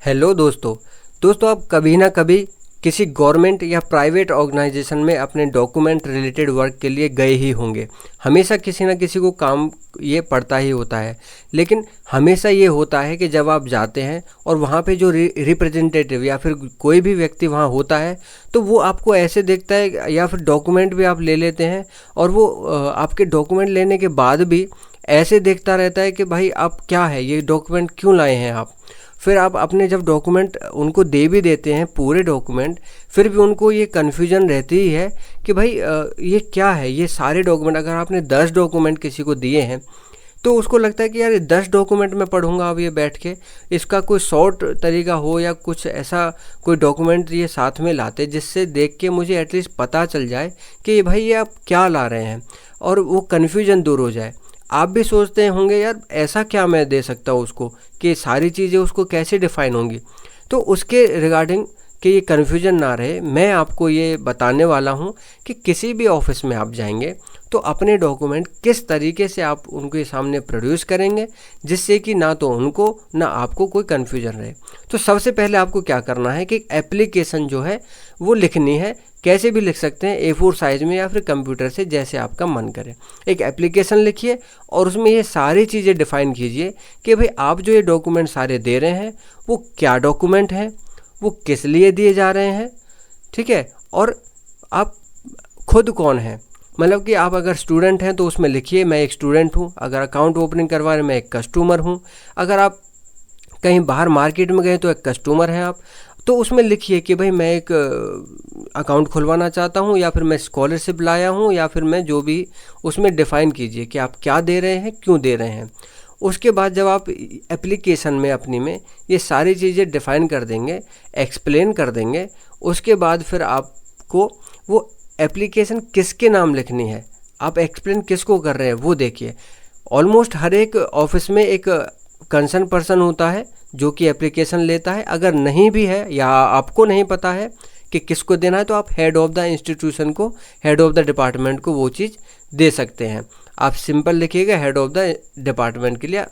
Hello दोस्तों आप कभी ना कभी किसी गवर्नमेंट या प्राइवेट ऑर्गेनाइजेशन में अपने डॉक्यूमेंट रिलेटेड वर्क के लिए गए ही होंगे। हमेशा किसी ना किसी को काम ये पड़ता ही होता है, लेकिन हमेशा ये होता है कि जब आप जाते हैं और वहाँ पे जो रिप्रेजेंटेटिव या फिर कोई भी व्यक्ति वहाँ होता है तो वो आपको ऐसे देखता है, या फिर डॉक्यूमेंट भी आप ले लेते हैं और वो आपके डॉक्यूमेंट लेने के बाद भी ऐसे देखता रहता है कि भाई आप क्या है, ये डॉक्यूमेंट क्यों लाए हैं आप। फिर आप अपने जब डॉक्यूमेंट उनको दे भी देते हैं पूरे डॉक्यूमेंट, फिर भी उनको ये कन्फ्यूजन रहती ही है कि भाई ये क्या है, ये सारे डॉक्यूमेंट अगर आपने 10 डॉक्यूमेंट किसी को दिए हैं तो उसको लगता है कि यार 10 डॉक्यूमेंट मैं पढ़ूंगा अब ये बैठ के, इसका कोई शॉर्ट तरीका हो या कुछ ऐसा कोई डॉक्यूमेंट ये साथ में लाते जिससे देख के मुझे एटलीस्ट पता चल जाए कि भाई ये आप क्या ला रहे हैं और वो कन्फ्यूजन दूर हो जाए। आप भी सोचते होंगे यार ऐसा क्या मैं दे सकता हूँ उसको कि सारी चीज़ें उसको कैसे डिफ़ाइन होंगी। तो उसके रिगार्डिंग कि ये कन्फ्यूजन ना रहे, मैं आपको ये बताने वाला हूँ कि किसी भी ऑफिस में आप जाएंगे तो अपने डॉक्यूमेंट किस तरीके से आप उनके सामने प्रोड्यूस करेंगे जिससे कि ना तो उनको ना आपको कोई कन्फ्यूजन रहे। तो सबसे पहले आपको क्या करना है कि एप्लीकेशन जो है वो लिखनी है। कैसे भी लिख सकते हैं, A4 साइज़ में या फिर कंप्यूटर से, जैसे आपका मन करे। एक एप्लीकेशन लिखिए और उसमें ये सारी चीज़ें डिफ़ाइन कीजिए कि भाई आप जो ये डॉक्यूमेंट सारे दे रहे हैं वो क्या डॉक्यूमेंट हैं, वो किस लिए दिए जा रहे हैं, ठीक है, और आप खुद कौन हैं। मतलब कि आप अगर स्टूडेंट हैं तो उसमें लिखिए मैं एक स्टूडेंट हूँ, अगर अकाउंट ओपनिंग करवा रहे हैं मैं एक कस्टमर हूँ, अगर आप कहीं बाहर मार्केट में गए तो एक कस्टमर हैं आप, तो उसमें लिखिए कि भाई मैं एक अकाउंट खुलवाना चाहता हूँ या फिर मैं स्कॉलरशिप लाया हूँ या फिर मैं जो भी, उसमें डिफ़ाइन कीजिए कि आप क्या दे रहे हैं, क्यों दे रहे हैं। उसके बाद जब आप एप्लीकेशन में अपनी में ये सारी चीज़ें डिफ़ाइन कर देंगे, एक्सप्लेन कर देंगे, उसके बाद फिर आपको वो एप्लीकेशन किसके नाम लिखनी है, आप एक्सप्लेन किसको कर रहे हैं वो देखिए। ऑलमोस्ट हर एक ऑफिस में एक कंसर्न पर्सन होता है जो कि एप्लीकेशन लेता है। अगर नहीं भी है या आपको नहीं पता है कि किसको देना है तो आप हेड ऑफ़ द इंस्टीट्यूशन को, हेड ऑफ़ द डिपार्टमेंट को वो चीज़ दे सकते हैं। आप सिंपल लिखिएगा हेड ऑफ़ द डिपार्टमेंट के लिए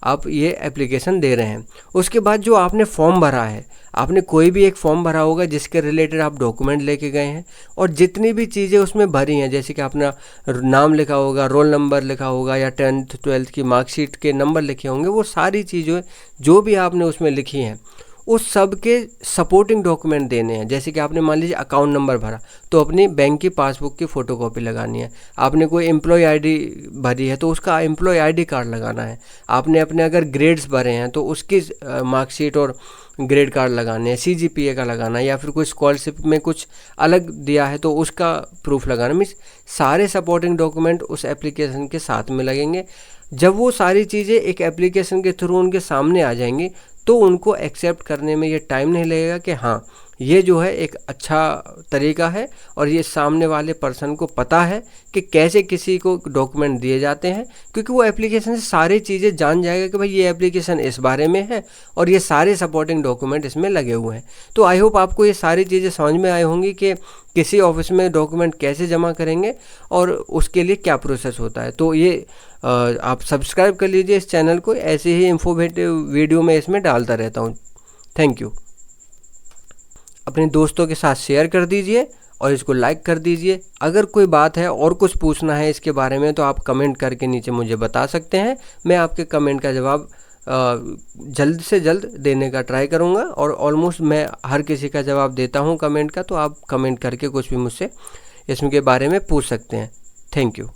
आप ये एप्लीकेशन दे रहे हैं। उसके बाद जो आपने फॉर्म भरा है, आपने कोई भी एक फॉर्म भरा होगा जिसके रिलेटेड आप डॉक्यूमेंट लेके गए हैं, और जितनी भी चीज़ें उसमें भरी हैं, जैसे कि अपना नाम लिखा होगा, रोल नंबर लिखा होगा या 10th 12th की मार्कशीट के नंबर लिखे होंगे, वो सारी चीज़ें जो भी आपने उसमें लिखी हैं उस सब के सपोर्टिंग डॉक्यूमेंट देने हैं। जैसे कि आपने मान लीजिए अकाउंट नंबर भरा तो अपनी बैंक की पासबुक की फ़ोटोकॉपी लगानी है, आपने कोई एम्प्लॉय आईडी भरी है तो उसका एम्प्लॉय आईडी कार्ड लगाना है, आपने अपने अगर ग्रेड्स भरे हैं तो उसकी मार्कशीट और ग्रेड कार्ड लगाने हैं, CGPA का लगाना है, या फिर कोई स्कॉलरशिप में कुछ अलग दिया है तो उसका प्रूफ लगाना। मीन्स सारे सपोर्टिंग डॉक्यूमेंट उस एप्लीकेशन के साथ में लगेंगे। जब वो सारी चीज़ें एक एप्लीकेशन के थ्रू उनके सामने आ जाएंगी तो उनको एक्सेप्ट करने में ये टाइम नहीं लगेगा कि हाँ ये जो है एक अच्छा तरीका है और ये सामने वाले पर्सन को पता है कि कैसे किसी को डॉक्यूमेंट दिए जाते हैं, क्योंकि वो एप्लीकेशन से सारी चीज़ें जान जाएगा कि भाई ये एप्लीकेशन इस बारे में है और ये सारे सपोर्टिंग डॉक्यूमेंट इसमें लगे हुए हैं। तो आई होप आपको ये सारी चीज़ें समझ में आई होंगी कि किसी ऑफिस में डॉक्यूमेंट कैसे जमा करेंगे और उसके लिए क्या प्रोसेस होता है। तो ये आप सब्सक्राइब कर लीजिए इस चैनल को, ऐसे ही इंफॉर्मेटिव वीडियो मैं इसमें डालता रहता हूँ। Thank you. अपने दोस्तों के साथ शेयर कर दीजिए और इसको लाइक कर दीजिए। अगर कोई बात है और कुछ पूछना है इसके बारे में तो आप कमेंट करके नीचे मुझे बता सकते हैं। मैं आपके कमेंट का जवाब जल्द से जल्द देने का ट्राई करूँगा, और ऑलमोस्ट मैं हर किसी का जवाब देता हूँ कमेंट का, तो आप कमेंट करके कुछ भी मुझसे इसके बारे में पूछ सकते हैं। Thank you.